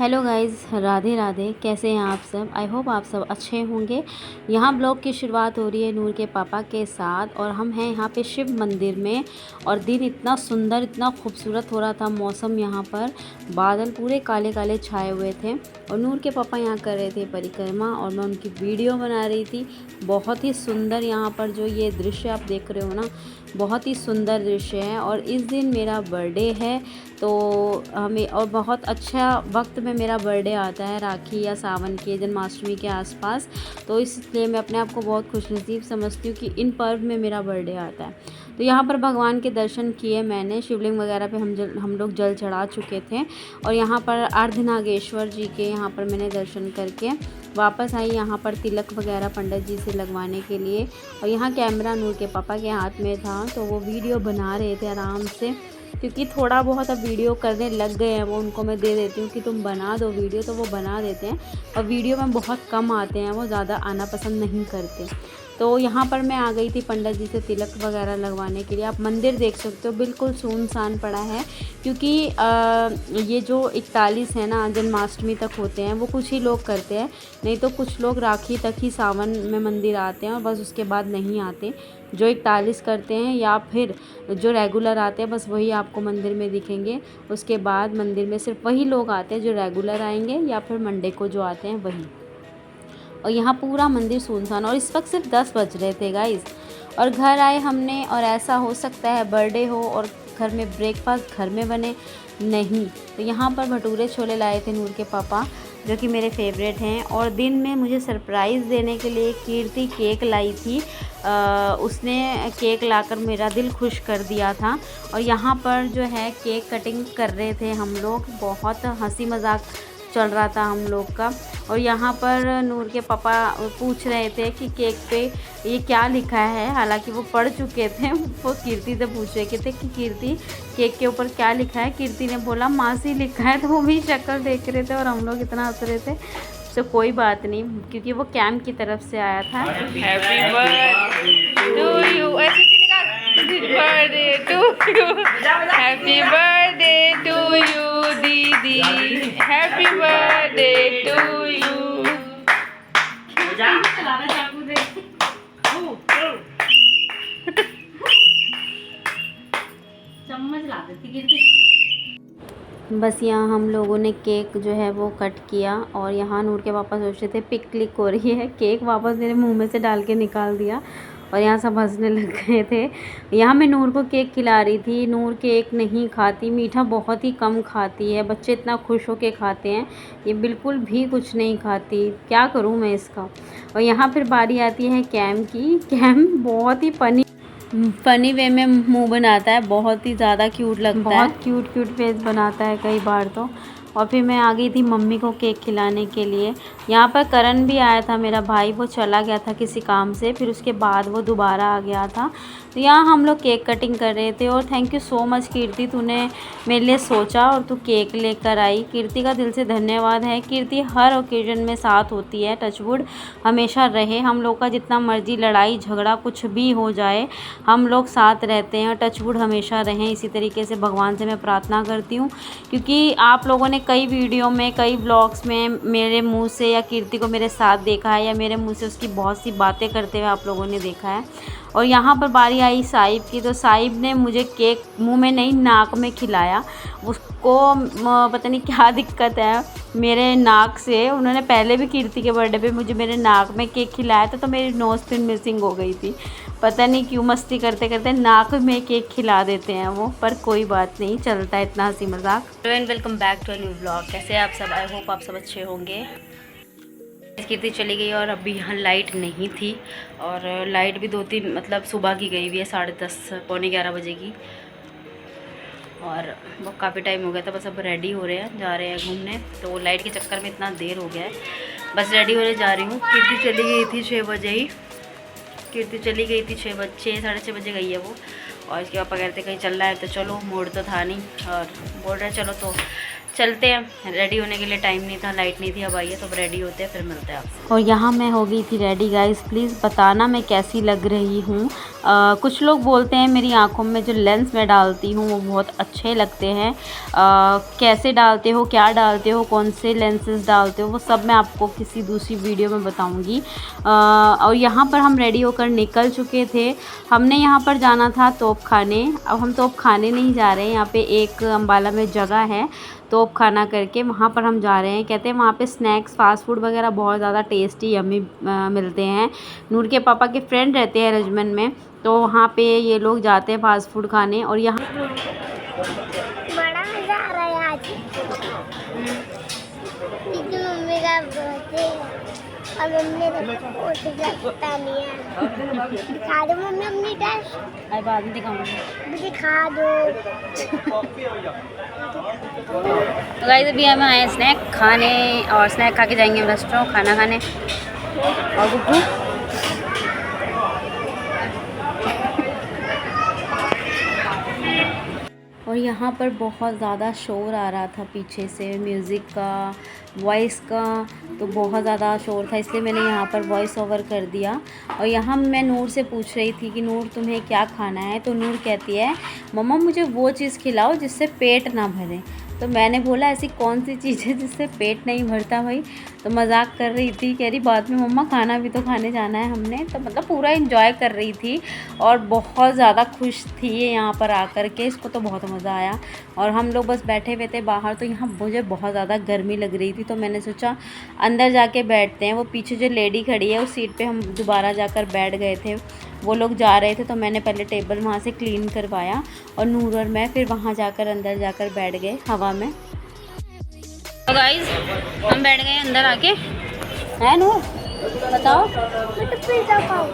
Hello guys, Radhe Radhe. कैसे हैं आप सब? आई होप आप सब अच्छे होंगे। यहाँ ब्लॉग की शुरुआत हो रही है नूर के पापा के साथ और हम हैं यहाँ पे शिव मंदिर में। और दिन इतना सुंदर, इतना खूबसूरत हो रहा था मौसम। यहाँ पर बादल पूरे काले काले छाए हुए थे और नूर के पापा यहाँ कर रहे थे परिक्रमा और मैं उनकी वीडियो बना रही थी। बहुत ही सुंदर यहाँ पर जो ये दृश्य आप देख रहे हो ना, बहुत ही सुंदर दृश्य है। और इस दिन मेरा बर्थडे है तो हमें और बहुत अच्छा वक्त में मेरा बर्थडे आता है, राखी या सावन के जन्माष्टमी के आसपास। तो इसलिए मैं अपने आप को बहुत खुशनसीब समझती हूँ कि इन पर्व में मेरा बर्थडे आता है। तो यहाँ पर भगवान के दर्शन किए मैंने। शिवलिंग वगैरह पे हम लोग जल चढ़ा चुके थे और यहाँ पर अर्धनागेश्वर जी के यहाँ पर मैंने दर्शन करके वापस आई यहाँ पर तिलक वगैरह पंडित जी से लगवाने के लिए। और यहाँ कैमरा नूर के पापा के हाथ में था तो वो वीडियो बना रहे थे आराम से, क्योंकि थोड़ा बहुत अब वीडियो करने लग गए हैं। वो उनको मैं दे देती हूँ कि तुम बना दो वीडियो, तो वो बना देते हैं। और वीडियो में बहुत कम आते हैं, वो ज़्यादा आना पसंद नहीं करते। तो यहाँ पर मैं आ गई थी पंडित जी से तिलक वगैरह लगवाने के लिए। आप मंदिर देख सकते हो, बिल्कुल सुनसान पड़ा है, क्योंकि ये जो 41 है ना, जन्माष्टमी तक होते हैं, वो कुछ ही लोग करते हैं। नहीं तो कुछ लोग राखी तक ही सावन में मंदिर आते हैं और बस उसके बाद नहीं आते। जो 41 करते हैं या फिर जो रेगुलर आते हैं, बस वही आपको मंदिर में दिखेंगे। उसके बाद मंदिर में सिर्फ वही लोग आते हैं जो रेगुलर आएंगे या फिर मंडे को जो आते हैं वही। और यहाँ पूरा मंदिर सुनसान और इस वक्त सिर्फ 10 बज रहे थे गाइस। और घर आए हमने और ऐसा हो सकता है बर्थडे हो और घर में ब्रेकफास्ट घर में बने नहीं। तो यहाँ पर भटूरे छोले लाए थे नूर के पापा, जो कि मेरे फेवरेट हैं। और दिन में मुझे सरप्राइज़ देने के लिए कीर्ति केक लाई थी। उसने केक लाकर मेरा दिल खुश कर दिया था। और यहाँ पर जो है केक कटिंग कर रहे थे हम लोग, बहुत हंसी मजाक चल रहा था हम लोग का। और यहाँ पर नूर के पापा पूछ रहे थे कि केक पे ये क्या लिखा है, हालांकि वो पढ़ चुके थे। वो कीर्ति से पूछ रहे थे कि कीर्ति केक के ऊपर क्या लिखा है। कीर्ति ने बोला मासी लिखा है, तो वो भी शक्ल देख रहे थे और हम लोग इतना हंस रहे थे। तो कोई बात नहीं, क्योंकि वो कैंप की तरफ से आया था। Happy birthday to you, birthday to you, happy birthday to you दीदी, हैप्पी बर्थडे टू यू। चम्मच ला देती। बस यहाँ हम लोगों ने केक जो है वो कट किया और यहाँ नूर के पापा सोच रहे थे पिक क्लिक हो रही है, केक वापस मेरे मुंह में से डाल के निकाल दिया और यहाँ सब हंसने लग गए थे। यहाँ मैं नूर को केक खिला रही थी। नूर केक नहीं खाती, मीठा बहुत ही कम खाती है। बच्चे इतना खुश होके खाते हैं, ये बिल्कुल भी कुछ नहीं खाती। क्या करूँ मैं इसका। और यहाँ फिर बारी आती है कैम की। कैम बहुत ही फनी वे में मुंह बनाता है, बहुत ही ज़्यादा क्यूट लगता है, बहुत क्यूट फेस बनाता है कई बार तो। और फिर मैं आ गई थी मम्मी को केक खिलाने के लिए। यहाँ पर करण भी आया था मेरा भाई, वो चला गया था किसी काम से, फिर उसके बाद वो दोबारा आ गया था। तो यहाँ हम लोग केक कटिंग कर रहे थे। और थैंक यू सो मच कीर्ति, तूने मेरे लिए सोचा और तू केक लेकर आई। कीर्ति का दिल से धन्यवाद है। कीर्ति हर ओकेजन में साथ होती है, टचवुड हमेशा रहे। हम लोग का जितना मर्जी लड़ाई झगड़ा कुछ भी हो जाए, हम लोग साथ रहते हैं और टचवुड हमेशा रहें। इसी तरीके से भगवान से मैं प्रार्थना करती हूँ, क्योंकि आप लोगों ने कई वीडियो में, कई ब्लॉग्स में मेरे मुंह से या कीर्ति को मेरे साथ देखा है या मेरे मुंह से उसकी बहुत सी बातें करते हुए आप लोगों ने देखा है। और यहाँ पर बारी आई साहिब की, तो साहिब ने मुझे केक मुंह में नहीं नाक में खिलाया। उसको पता नहीं क्या दिक्कत है मेरे नाक से। उन्होंने पहले भी कीर्ति के बर्थडे पे मुझे मेरे नाक में केक खिलाया था, तो मेरी नोज़ पिन मिसिंग हो गई थी। पता नहीं क्यों मस्ती करते करते नाक में केक खिला देते हैं वो, पर कोई बात नहीं, चलता है इतना हंसी मजाक। And welcome back to a new blog. कैसे हैं आप सब? आई होप आप सब अच्छे होंगे। कीर्ति चली गई और अभी यहाँ लाइट नहीं थी, और लाइट भी 2-3 मतलब सुबह की गई हुई है, 10:30 पौने 11 बजे की। और वो काफ़ी टाइम हो गया था, बस अब रेडी हो रहे हैं, जा रहे हैं घूमने। तो लाइट के चक्कर में इतना देर हो गया है, बस रेडी होने जा रही हूँ। कीर्ति चली गई थी 6 बजे ही, कीर्ति चली गई थी 6 साढ़े 6 बजे गई है वो। और इसके पापा कहते कहीं चल रहा है, तो चलो, मूड तो था नहीं और बोल रहे चलो तो चलते हैं। रेडी होने के लिए टाइम नहीं था, लाइट नहीं थी, अब आइए तो रेडी होते हैं, फिर मिलते हैं आपसे। और यहाँ मैं हो गई थी रेडी गाइस, प्लीज़ बताना मैं कैसी लग रही हूँ। कुछ लोग बोलते हैं मेरी आँखों में जो लेंस मैं डालती हूँ वो बहुत अच्छे लगते हैं। कैसे डालते हो, क्या डालते हो, कौन से लेंसेज डालते हो, वो सब मैं आपको किसी दूसरी वीडियो में बताऊँगी। और यहाँ पर हम रेडी होकर निकल चुके थे। हमने यहाँ पर जाना था तोप खाने। अब हम तोप खाने नहीं जा रहे हैं, यहाँ पे एक अम्बाला में जगह है तोप खाना करके, वहाँ पर हम जा रहे हैं। कहते हैं वहाँ पे स्नैक्स फास्ट फूड वगैरह बहुत ज़्यादा टेस्टी यम्मी मिलते हैं। नूर के पापा के फ्रेंड रहते हैं रजमन में, तो वहाँ पे ये लोग जाते हैं फास्ट फूड खाने। और यहाँ बड़ा मजा आ रहा है आज। दीदी मम्मी का बर्थडे और मम्मी पता नहीं है। दिखा दो मम्मी अपनी ड्रेस। अरे बाद में दिखाऊंगी। दिखा दो। तो गाइस अभी हम आए स्नैक खाने और स्नैक खा के जाएंगे रेस्टोरेंट खाना खाने। और गुड्डू और यहाँ पर बहुत ज़्यादा शोर आ रहा था पीछे से, म्यूज़िक का, वॉइस का, तो बहुत ज़्यादा शोर था, इसलिए मैंने यहाँ पर वॉइस ओवर कर दिया। और यहाँ मैं नूर से पूछ रही थी कि नूर तुम्हें क्या खाना है, तो नूर कहती है मम्मा मुझे वो चीज़ खिलाओ जिससे पेट ना भरे। तो मैंने बोला ऐसी कौन सी चीज़ है जिससे पेट नहीं भरता भाई। तो मजाक कर रही थी, कह रही बाद में मम्मा खाना भी तो खाने जाना है हमने। तो मतलब पूरा एंजॉय कर रही थी और बहुत ज़्यादा खुश थी ये यहाँ पर आकर के, इसको तो बहुत मज़ा आया। और हम लोग बस बैठे हुए थे बाहर, तो यहाँ मुझे बहुत ज़्यादा गर्मी लग रही थी, तो मैंने सोचा अंदर जाके बैठते हैं। वो पीछे जो लेडी खड़ी है उस सीट पर हम दोबारा जाकर बैठ गए थे। वो लोग जा रहे थे तो मैंने पहले टेबल वहाँ से क्लीन करवाया और नूर और मैं फिर वहाँ जाकर अंदर जाकर बैठ गए हवा में। तो गाइस हम बैठ गए अंदर आके। है नूर बताओ। मैं तो पिज़्ज़ा खाऊं।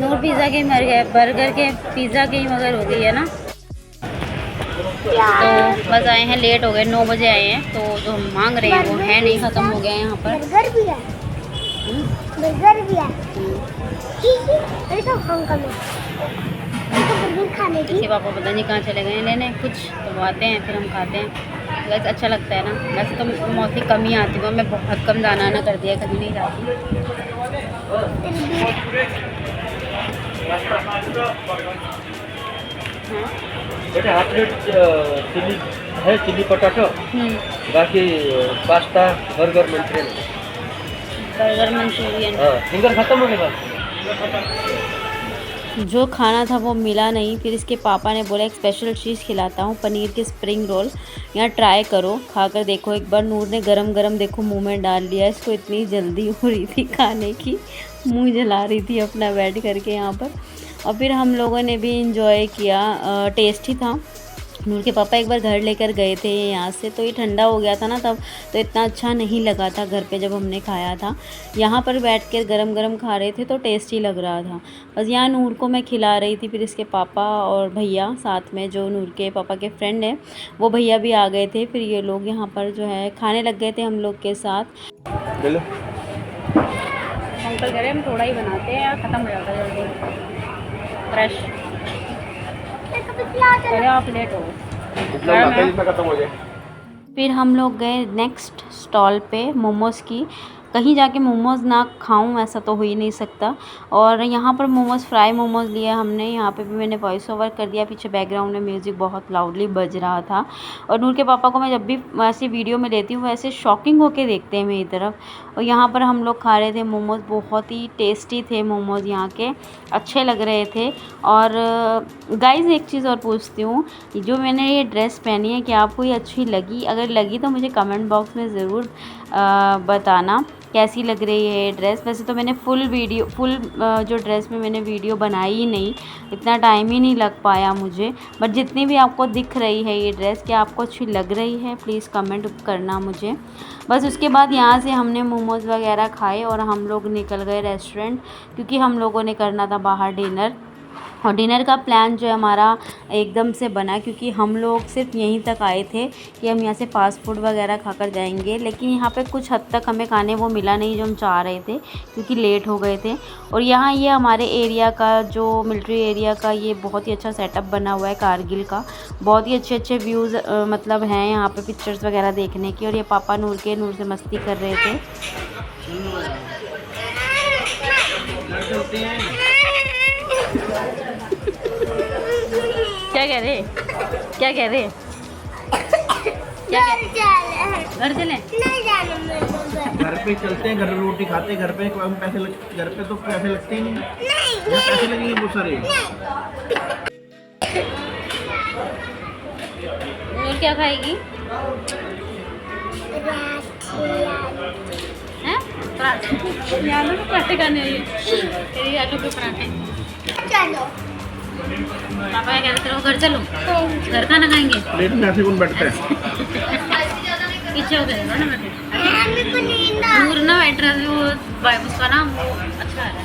नूर पिज़्ज़ा के मर गए, बर्गर के पिज़्ज़ा के ही मगर हो गई है ना। तो बस आए हैं, लेट हो गए, 9 बजे आए हैं, तो जो हम मांग रहे हैं वो है नहीं, ख़त्म हो गया है यहाँ पर। बर्गर भी है। बर्गर भी है। अरे तो खाऊंगा मैं। तो बर्गर खाने की। इसके पापा पता नहीं कहाँ चले गए लेने कुछ, तो वो आते हैं फिर हम खाते हैं। वैसे अच्छा लगता है ना। वैसे तो मोस्टली कम ही आती हूँ मैं, बहुत कम जाना आना कर दिया, कभी नहीं जाती। बेटा हाफ प्लेट चिली है, चिली पटाटो, बाकी pasta burger Manchurian. Burger Manchurian. हाँ फिंगर खत्म हो गए बस। जो खाना था वो मिला नहीं, फिर इसके पापा ने बोला एक स्पेशल चीज़ खिलाता हूँ, पनीर के स्प्रिंग रोल, यहाँ ट्राई करो, खाकर देखो एक बार। नूर ने गरम गरम देखो मुंह में डाल लिया, इसको इतनी जल्दी हो रही थी खाने की, मुंह जला रही थी अपना बैठ करके यहाँ पर। और फिर हम लोगों ने भी इंजॉय किया, टेस्टी था। नूर के पापा एक बार घर लेकर गए थे यहाँ से, तो ये ठंडा हो गया था ना तब, तो इतना अच्छा नहीं लगा था घर पे जब हमने खाया था। यहाँ पर बैठ कर गरम गरम खा रहे थे तो टेस्टी लग रहा था। बस यहाँ नूर को मैं खिला रही थी, फिर इसके पापा और भैया साथ में, जो नूर के पापा के फ्रेंड हैं वो भैया भी आ गए थे। फिर ये लोग यहाँ पर जो है खाने लग गए थे हम लोग के साथ। अंकल कह रहे हम थोड़ा ही बनाते हैं यार, ख़त्म हो जाता है जल्दी फ्रेश। अरे आप लेट हो गए। फिर हम लोग गए नेक्स्ट स्टॉल पे मोमोज़ की। कहीं जाके मोमोज़ ना खाऊं ऐसा तो हो ही नहीं सकता। और यहाँ पर मोमोज़, फ्राई मोमोज़ लिया हमने। यहाँ पे भी मैंने वॉइस ओवर कर दिया, पीछे बैकग्राउंड में म्यूज़िक बहुत लाउडली बज रहा था। और नूर के पापा को मैं जब भी ऐसी वीडियो में लेती हूँ वैसे शॉकिंग होके देखते हैं मेरी तरफ। और यहाँ पर हम लोग खा रहे थे मोमोज़, बहुत ही टेस्टी थे मोमोज़ यहाँ के, अच्छे लग रहे थे। और गाइज़ एक चीज़ और पूछती हूँ, जो मैंने ये ड्रेस पहनी है क्या आपको ये अच्छी लगी? अगर लगी तो मुझे कमेंट बॉक्स में ज़रूर बताना कैसी लग रही है ये ड्रेस। वैसे तो मैंने फुल जो ड्रेस में मैंने वीडियो बनाई ही नहीं, इतना टाइम ही नहीं लग पाया मुझे। बट जितनी भी आपको दिख रही है ये ड्रेस, क्या आपको अच्छी लग रही है प्लीज़ कमेंट करना मुझे। बस उसके बाद यहाँ से हमने मोमोज़ वगैरह खाए और हम लोग निकल गए रेस्टोरेंट, क्योंकि हम लोगों ने करना था बाहर डिनर। और डिनर का प्लान जो है हमारा एकदम से बना, क्योंकि हम लोग सिर्फ यहीं तक आए थे कि हम यहाँ से फ़ास्ट फूड वगैरह खाकर जाएंगे, लेकिन यहाँ पे कुछ हद तक हमें खाने वो मिला नहीं जो हम चाह रहे थे, क्योंकि लेट हो गए थे। और यहाँ ये हमारे एरिया का, जो मिलिट्री एरिया का, ये बहुत ही अच्छा सेटअप बना हुआ है कारगिल का। बहुत ही अच्छे अच्छे व्यूज़ मतलब हैं यहाँ पर पिक्चर्स वगैरह देखने की। और ये पापा नूर से मस्ती कर रहे थे। सकते हैं। क्या कह रहे, क्या कह रहे, क्या कह रहे? घर चले? नहीं जाना मेरे को घर। घर पे चलते हैं, घर रोटी खाते हैं, घर पे कम पैसे घर पे तो पैसे लगते ही नहीं। नहीं यहाँ पैसे लगेंगे बहुत सारे। और क्या खाएगी? हैं? पराठे? ये आलू के पराठे खाने हैं। तेरी आलू के पराठे। चलो पापा क्या कहते हो, घर चलो? घर खाना खाएंगे? प्लेट में ऐसे कौन बैठता है? पीछे हो गए ना बेटे। मेरे को नींद आ दूर ना बैठ रहा है वो, उसका नाम वो अच्छा है।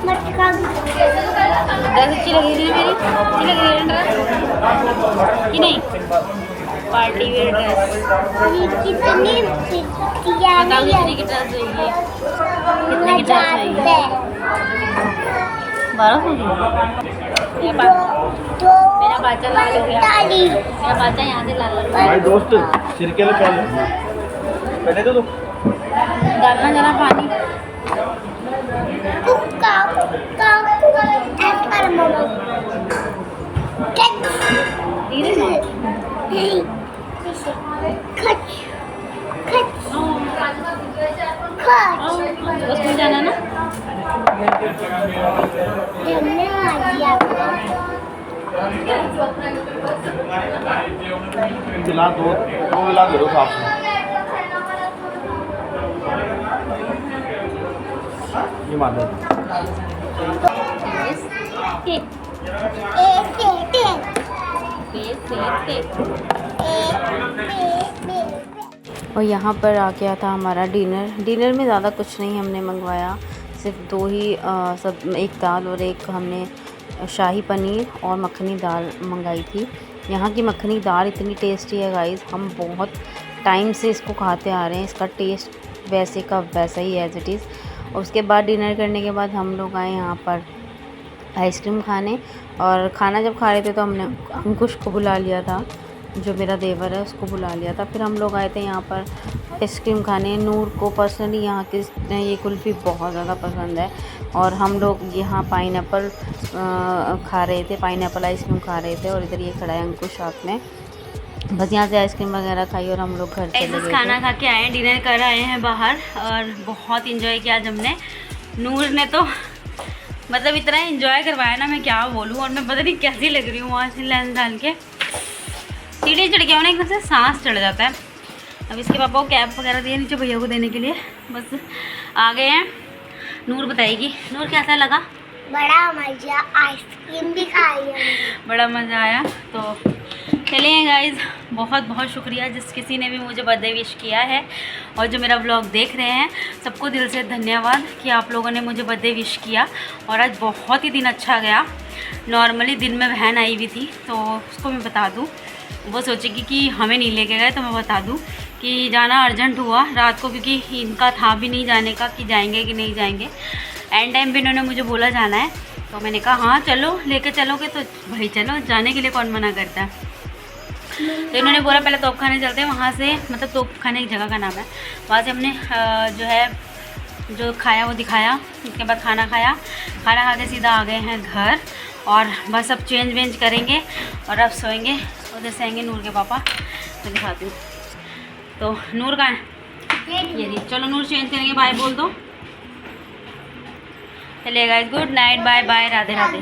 मटका ड्रेस अच्छी लगेगी ना मेरी? अच्छी लगेगी ना ड्रेस कि नहीं? Party wear dress. कितनी बताओ कितने की ड्रेस चाहिए? कितने की ड्रेस चाहिए? 1200 की? मेरा बाचा लाल हो गया। मेरा बाचा यहाँ से लाल हो गया। भाई दोस्त सिरके ले पहले तो डालना जरा पानी। धीरे से। सुबह स्कूल जाना ना? गिलास दो गिलास दे दो साफ से। ये मान लो। और यहाँ पर आ गया था हमारा डिनर में ज़्यादा कुछ नहीं हमने मंगवाया, सिर्फ दो ही सब, एक दाल और एक हमने शाही पनीर और मखनी दाल मंगाई थी। यहाँ की मखनी दाल इतनी टेस्टी है गाइस, हम बहुत टाइम से इसको खाते आ रहे हैं। इसका टेस्ट वैसे का वैसा ही एज इट इज़। और उसके बाद डिनर करने के बाद हम लोग आए यहाँ पर आइसक्रीम खाने। और खाना जब खा रहे थे तो हमने अंकुश को बुला लिया था, जो मेरा देवर है उसको बुला लिया था। फिर हम लोग आए थे यहाँ पर आइसक्रीम खाने। नूर को पर्सनली यहाँ की ये कुल्फ़ी बहुत ज़्यादा पसंद है और हम लोग यहाँ पाइनएप्पल खा रहे थे, पाइनएप्पल आइसक्रीम खा रहे थे। और इधर ये खड़ा है अंकुश साथ में। बस यहाँ से आइसक्रीम वगैरह खाई और हम लोग घर चले गए। खाना खा के आए, डिनर कर आए हैं बाहर और बहुत इंजॉय किया आज हमने। नूर ने तो मतलब इतना इंजॉय करवाया ना, मैं क्या बोलूँ। और मैं पता नहीं कैसी लग रही हूँ वहाँ से लेंस डाल के। सीढ़ी चढ़ गया, एकदम से सांस चढ़ जाता है। अब इसके पापा को कैप वगैरह दिए नीचे भैया को देने के लिए, बस आ गए हैं। नूर बताएगी, नूर कैसा लगा? बड़ा मजा, आइसक्रीम भी खाई हमने। बड़ा मज़ा आया। तो चलिए गाइज़, बहुत बहुत शुक्रिया जिस किसी ने भी मुझे बर्थडे विश किया है और जो मेरा व्लॉग देख रहे हैं, सबको दिल से धन्यवाद कि आप लोगों ने मुझे बर्थडे विश किया। और आज बहुत ही दिन अच्छा गया। नॉर्मली दिन में बहन आई हुई थी तो उसको मैं बता दूँ, वो सोचेगी कि हमें नहीं लेके गए, तो मैं बता दूँ कि जाना अर्जेंट हुआ रात को, क्योंकि इनका था भी नहीं जाने का कि जाएंगे कि नहीं जाएंगे। एंड टाइम भी इन्होंने मुझे बोला जाना है, तो मैंने कहा हाँ चलो, लेके चलोगे तो भाई चलो, जाने के लिए कौन मना करता है। तो इन्होंने बोला पहले तोप खाने चलते हैं, वहाँ से मतलब तोप खाने एक जगह का नाम है, वहाँ से हमने जो है जो खाया वो दिखाया। उसके बाद खाना खाया, खाना खा के सीधा आ गए हैं घर और बस अब चेंज वेंज करेंगे और अब सोएंगे। उधर से आएंगे नूर के पापा, तो दिखाती हूँ। तो नूर का ये नहीं, चलो नूर चेंज करेंगे, बाय बोल दो। चलिए guys, good night, bye bye, Radhe Radhe.